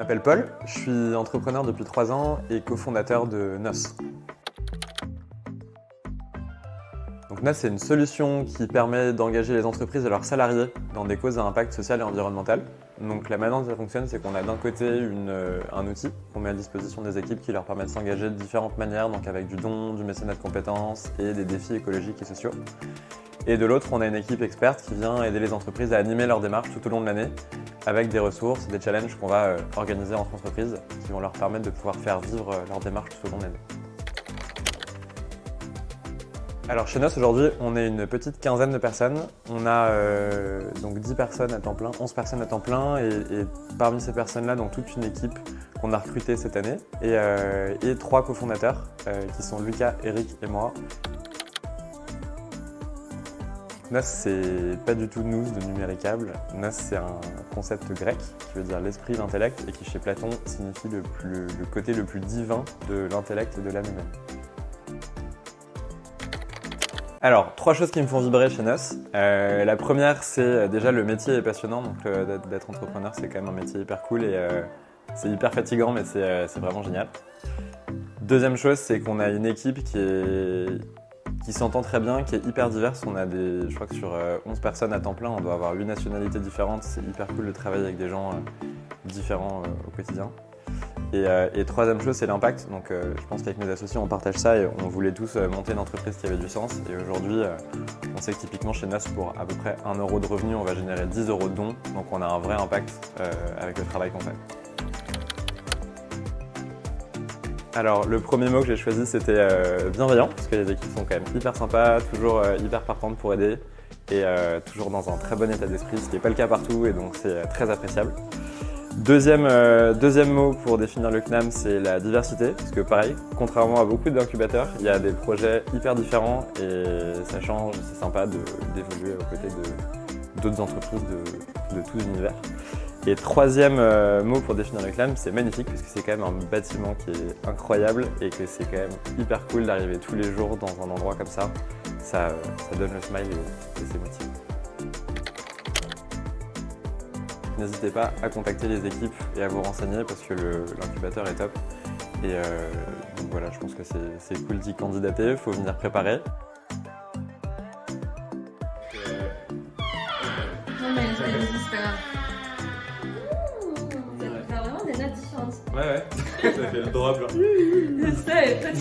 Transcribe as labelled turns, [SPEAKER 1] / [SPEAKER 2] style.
[SPEAKER 1] m'appelle Paul, je suis entrepreneur depuis 3 ans et cofondateur de NOS. Donc NOS, c'est une solution qui permet d'engager les entreprises et leurs salariés dans des causes à impact social et environnemental. Donc la manière dont ça fonctionne, c'est qu'on a d'un côté un outil qu'on met à disposition des équipes qui leur permet de s'engager de différentes manières, donc avec du don, du mécénat de compétences et des défis écologiques et sociaux. Et de l'autre, on a une équipe experte qui vient aider les entreprises à animer leur démarche tout au long de l'année avec des ressources, des challenges qu'on va organiser entre entreprises qui vont leur permettre de pouvoir faire vivre leur démarche tout au long de l'année. Alors chez NOS aujourd'hui, on est une petite quinzaine de personnes. On a donc 10 personnes à temps plein, 11 personnes à temps plein et parmi ces personnes-là, donc toute une équipe qu'on a recrutée cette année et 3 cofondateurs qui sont Lucas, Eric et moi. NOS, c'est pas du tout nous de numéricable. NOS, c'est un concept grec qui veut dire l'esprit, l'intellect et qui chez Platon signifie le côté le plus divin de l'intellect et de l'âme humaine. Alors, 3 choses qui me font vibrer chez NOS. La première, c'est déjà le métier est passionnant, donc d'être entrepreneur, c'est quand même un métier hyper cool et c'est hyper fatigant, mais c'est vraiment génial. Deuxième chose, c'est qu'on a une équipe qui s'entend très bien, qui est hyper diverse. On a je crois que sur 11 personnes à temps plein, on doit avoir 8 nationalités différentes. C'est hyper cool de travailler avec des gens différents au quotidien. Et troisième chose, c'est l'impact. Donc je pense qu'avec mes associés, on partage ça et on voulait tous monter une entreprise qui avait du sens. Et aujourd'hui, on sait que typiquement chez NOS, pour à peu près 1 euro de revenu, on va générer 10 euros de dons. Donc on a un vrai impact avec le travail qu'on fait. Alors le premier mot que j'ai choisi, c'était bienveillant, parce que les équipes sont quand même hyper sympas, toujours hyper partantes pour aider et toujours dans un très bon état d'esprit, ce qui n'est pas le cas partout et donc c'est très appréciable. Deuxième mot pour définir le CNAM, c'est la diversité, parce que pareil, contrairement à beaucoup d'incubateurs, il y a des projets hyper différents et ça change, c'est sympa d'évoluer aux côtés d'autres entreprises de tous univers. Et troisième mot pour définir le CNAM, c'est magnifique, parce que c'est quand même un bâtiment qui est incroyable et que c'est quand même hyper cool d'arriver tous les jours dans un endroit comme ça. Ça donne le smile et c'est motivant. N'hésitez pas à contacter les équipes et à vous renseigner parce que l'incubateur est top. Et donc voilà, je pense que c'est cool d'y candidater, il faut venir préparer.
[SPEAKER 2] Non mais c'est pas grave. T'as vraiment des notes différentes.
[SPEAKER 1] Ouais, ça fait le drop là.
[SPEAKER 2] Ça, et toi tu...